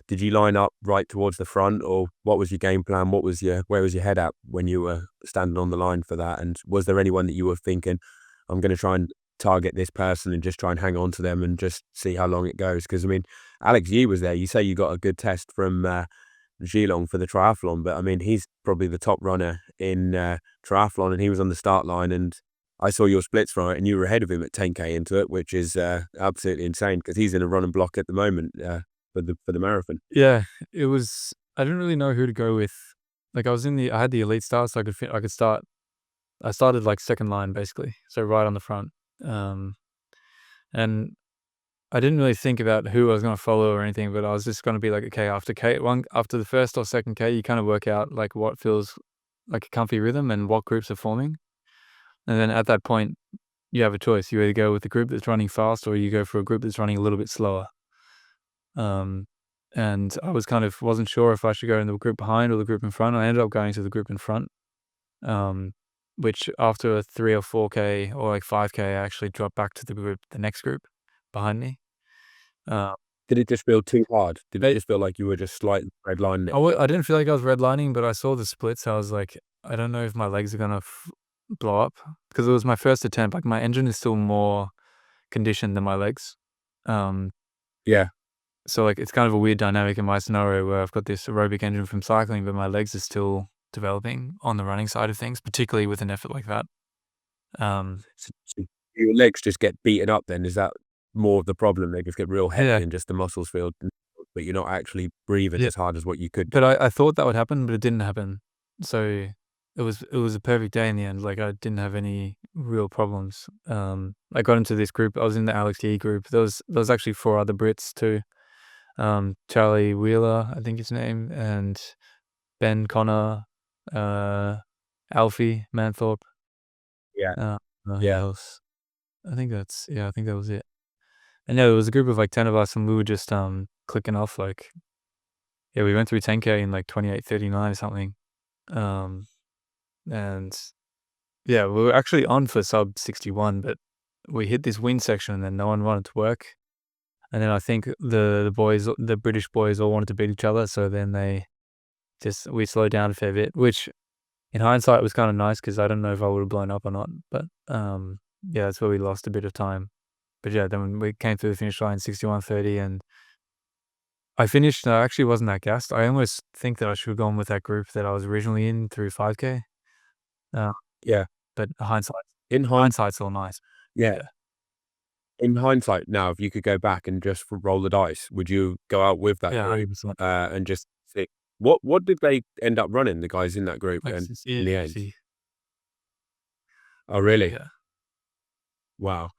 Did you line up right towards the front, or what was your game plan? Where was your head at when you were standing on the line for that? And was there anyone that you were thinking, I'm going to try and target this person and just try and hang on to them and just see how long it goes? Because I mean, Alex Yee was there. You say you got a good test from Geelong for the triathlon, but I mean, he's probably the top runner in triathlon, and he was on the start line, and I saw your splits from it, and you were ahead of him at 10K into it, which is absolutely insane because he's in a running block at the moment for the marathon. Yeah, it was. I didn't really know who to go with. Like I had the elite start, so I could start I started like second line basically, so right on the front. And I didn't really think about who I was going to follow or anything, but I was just going to be like, okay, after the first or second K, you kind of work out like what feels like a comfy rhythm and what groups are forming. And then at that point, you have a choice. You either go with the group that's running fast or you go for a group that's running a little bit slower. And I wasn't sure if I should go in the group behind or the group in front. I ended up going to the group in front, which after a 3 or 4K or like 5K, I actually dropped back to the next group behind me. Did it just feel too hard? Did it just feel like you were just slightly redlining it? I didn't feel like I was redlining, but I saw the splits. I was like, I don't know if my legs are gonna blow up, because it was my first attempt. Like my engine is still more conditioned than my legs. Yeah. So like it's kind of a weird dynamic in my scenario where I've got this aerobic engine from cycling, but my legs are still developing on the running side of things, particularly with an effort like that. So your legs just get beaten up then? Is that more of the problem? They just get real heavy Yeah, and just the muscles feel, but you're not actually breathing yeah. as hard as what you could. But I thought that would happen, but it didn't happen. So it was a perfect day in the end. Like I didn't have any real problems. I got into this group. I was in the Alex Yee group. There was actually 4 other Brits too. Charlie Wheeler, I think his name, and Ben Connor, Alfie Manthorpe. Yeah. Who Yeah. else? I think that was it. And yeah, there was a group of like 10 of us, and we were just clicking off. Like, yeah, we went through 10K in like 28:39 or something. And yeah, we were actually on for sub 61, but we hit this wind section, and then no one wanted to work. And then I think the British boys all wanted to beat each other, so then we slowed down a fair bit, which in hindsight was kind of nice because I don't know if I would have blown up or not. But yeah, that's where we lost a bit of time. But yeah, then we came through the finish line 61:30, and I finished. I actually wasn't that gassed. I almost think that I should have gone with that group that I was originally in through 5K. Uh, Yeah. but In hind hindsight's all nice. Yeah. Yeah, In hindsight now, if you could go back and just roll the dice, would you go out with that yeah, group, 100%. and just see what did they end up running, the guys in that group Like and it's in the end? easy. Oh, really? Yeah, Wow.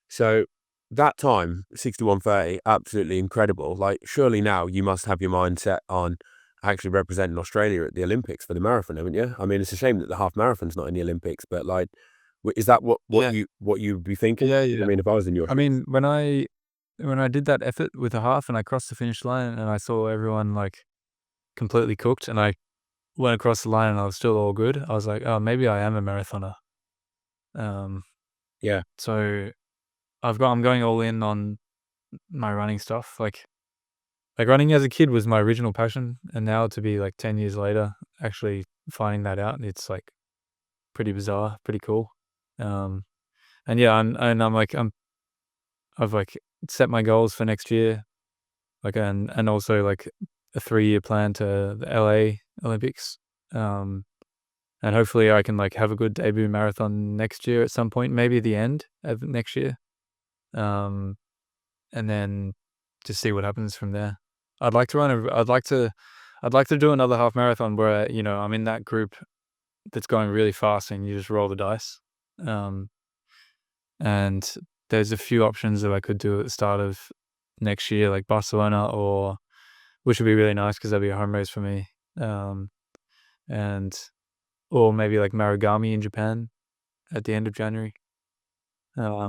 So that time, 61:30, absolutely incredible. Like, surely now you must have your mind set on actually representing Australia at the Olympics for the marathon, haven't you? I mean, it's a shame that the half marathon's not in the Olympics, but like, is that yeah, what you'd be thinking? yeah, I yeah. mean, if I was in your I shoes. mean, when I did that effort with a half and I crossed the finish line and I saw everyone like completely cooked and I went across the line and I was still all good, I was like, oh, maybe I am a marathoner. Um, Yeah. so I'm going all in on my running stuff. Like running as a kid was my original passion, and now to be like 10 years later, actually finding that out, it's like pretty bizarre, pretty cool. Um, and yeah, I'm like I've like set my goals for next year, like and also like a 3-year plan to the LA Olympics. And hopefully I can like have a good debut marathon next year at some point, maybe the end of next year. Um, and then just see what happens from there. I'd like to run a I'd like to do another half marathon where, I'm in that group that's going really fast and you just roll the dice. Um, and there's a few options that I could do at the start of next year, like Barcelona, or which would be really nice because that'd be a home race for me. Um, and or maybe like Marugami in Japan at the end of January. Uh,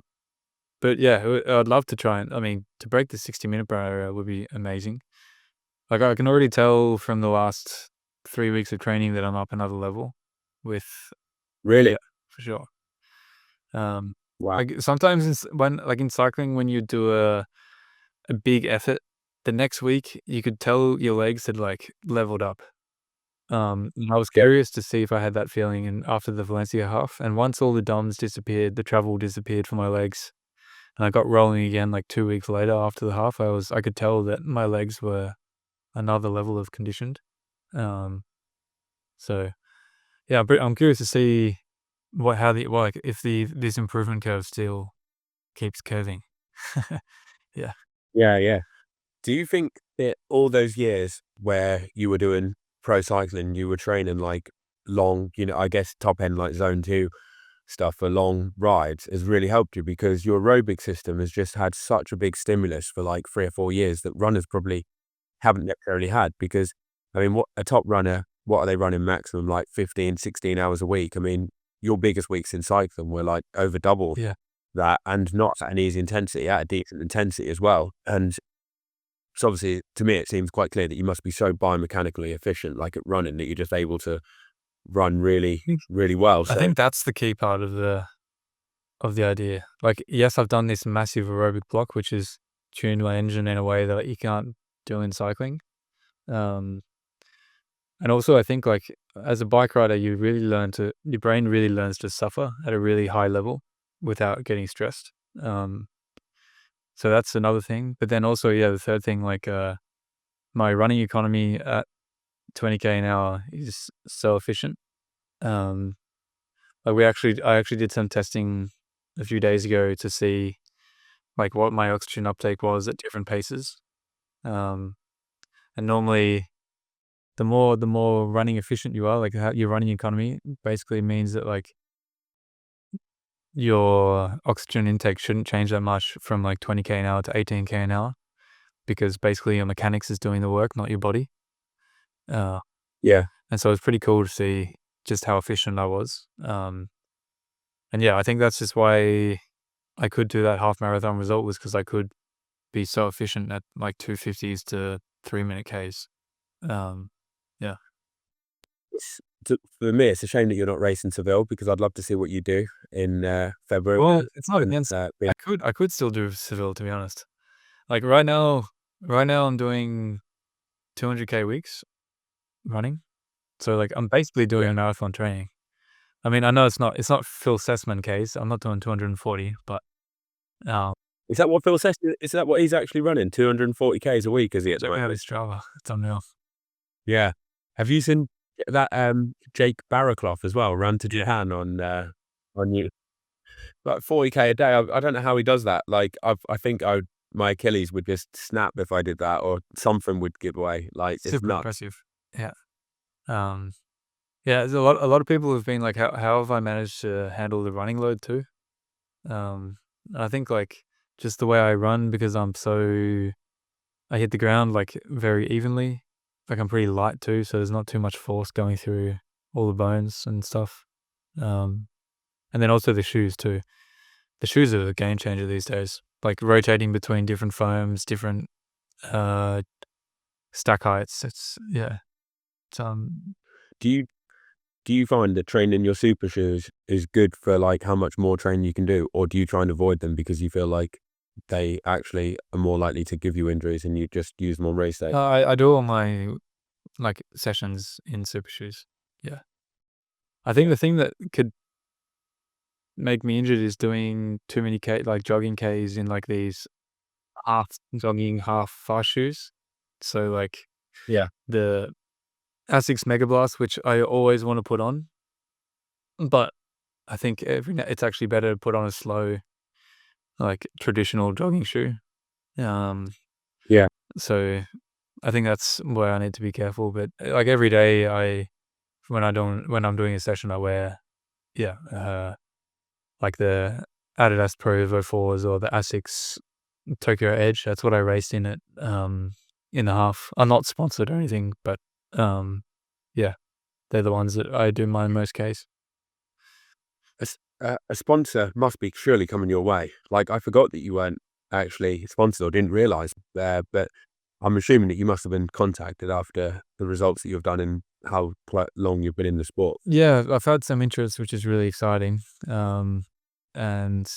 but yeah, I'd love to try and, I mean, to break the 60-minute barrier would be amazing. Like I can already tell from the last 3 weeks of training that I'm up another level with, Really? yeah, for sure. Um, Wow. like sometimes in cycling, when you do a big effort, the next week you could tell your legs had like leveled up. And I was Yeah. curious to see if I had that feeling after the Valencia half. And once all the DOMs disappeared, the travel disappeared from my legs, and I got rolling again like 2 weeks later after the half. I could tell that my legs were another level of conditioned. Um, so yeah, but I'm curious to see like if this improvement curve still keeps curving. Yeah. Yeah, yeah. Do you think that all those years where you were doing pro cycling, you were training like long, I guess top end like zone 2, stuff for long rides has really helped you, because your aerobic system has just had such a big stimulus for like 3 or 4 years that runners probably haven't necessarily had. Because I mean, what a top runner, what are they running maximum, like 15, 16 hours a week? I mean, your biggest weeks in cycling were like over double Yeah. that, and not at an easy intensity, at a decent intensity as well. And so obviously, to me, it seems quite clear that you must be so biomechanically efficient, like at running, that you're just able to run really, really well. I So think that's the key part of the idea. Like, yes, I've done this massive aerobic block, which has tuned my engine in a way that you can't do in cycling. And also, I think like as a bike rider, your brain really learns to suffer at a really high level without getting stressed. So that's another thing. But then also, yeah, the third thing, like my running economy at 20K an hour is so efficient. Like I actually did some testing a few days ago to see like what my oxygen uptake was at different paces. And normally the more running efficient you are, like your running economy basically means that like your oxygen intake shouldn't change that much from like 20K an hour to 18K an hour, because basically your mechanics is doing the work, not your body. yeah, And so it's pretty cool to see just how efficient I was. And yeah, I think that's just why I could do that half marathon result, was because I could be so efficient at like 250s to 3-minute Ks. Yeah. for me, it's a shame that you're not racing Seville, because I'd love to see what you do in February. Well, it's not And, against. I could still do Seville, to be honest. Like right now I'm doing 200K weeks running. So like I'm basically doing marathon training. I mean, I know it's not Phil Sessman case. I'm not doing 240, but is that what Phil says? Is that what he's actually running? 240 Ks a week, is he at the check out moment? his Strava. It's unreal. Yeah. Have you seen that Jake Barraclough as well run to Japan on you? Like 40K a day. I don't know how he does that. Like I think my Achilles would just snap if I did that, or something would give way. Like it's Super nuts. impressive. Yeah. Um, yeah, there's a lot of people have been like, how have I managed to handle the running load too? And I think like just the way I run, because I hit the ground like very evenly. Like I'm pretty light too, so there's not too much force going through all the bones and stuff. And then also the shoes too. The shoes are a game changer these days. Like rotating between different foams, different uh stack heights. It's Do you do you find that training your super shoes is good for like how much more training you can do, or do you try and avoid them because you feel like they actually are more likely to give you injuries and you just use them on race day? I do all my like sessions in super shoes. Yeah. I think the thing that could make me injured is doing too many like jogging Ks in like these half jogging, half fast shoes. So like Yeah. the Asics Mega Blast, which I always want to put on, but I think it's actually better to put on a slow, like traditional jogging shoe. Yeah. So I think that's where I need to be careful. But like every day, when I'm doing a session, I wear like the Adidas Pro Evo 4s or the Asics Tokyo Edge. That's what I raced in it in the half. I'm not sponsored or anything, but yeah, they're the ones that I do my most case. A sponsor must be surely coming your way. Like I forgot that you weren't actually sponsored, or didn't realize, but I'm assuming that you must have been contacted after the results that you've done and how long you've been in the sport. Yeah, I've had some interest, which is really exciting. And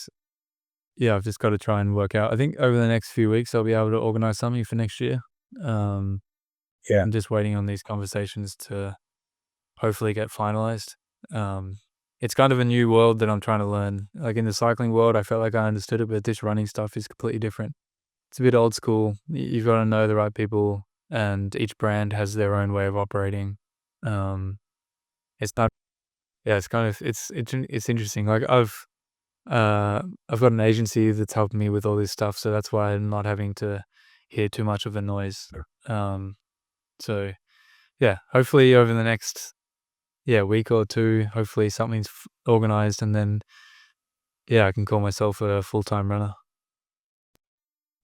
yeah, I've just got to try and work out. I think over the next few weeks, I'll be able to organize something for next year. Yeah. I'm just waiting on these conversations to hopefully get finalized. It's kind of a new world that I'm trying to learn. Like in the cycling world, I felt like I understood it, but this running stuff is completely different. It's a bit old school. You've got to know the right people, and each brand has their own way of operating. It's not. Yeah, it's kind of it's interesting. Like I've got an agency that's helping me with all this stuff, so that's why I'm not having to hear too much of a noise. So yeah, hopefully over the next a week or two, hopefully something's organized, and then I can call myself a full-time runner.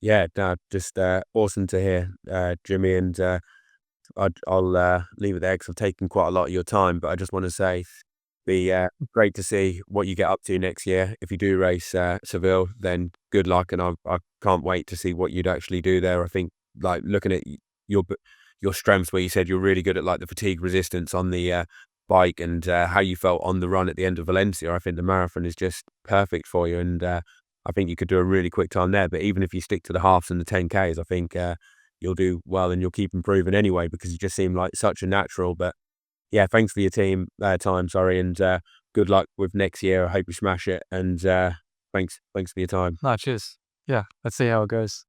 Yeah, no, just awesome to hear, Jimmy, and I'll leave it there because I've taken quite a lot of your time. But I just want to say, be great to see what you get up to next year. If you do race Seville, then good luck, and I can't wait to see what you'd actually do there. I think like looking at your your strengths, where you said you're really good at like the fatigue resistance on the bike, and how you felt on the run at the end of Valencia. I think the marathon is just perfect for you, and I think you could do a really quick time there. But even if you stick to the halves and the 10Ks, I think you'll do well, and you'll keep improving anyway, because you just seem like such a natural. But yeah, thanks for your time, sorry, and good luck with next year. I hope you smash it, and thanks for your time. No, cheers. Yeah, let's see how it goes.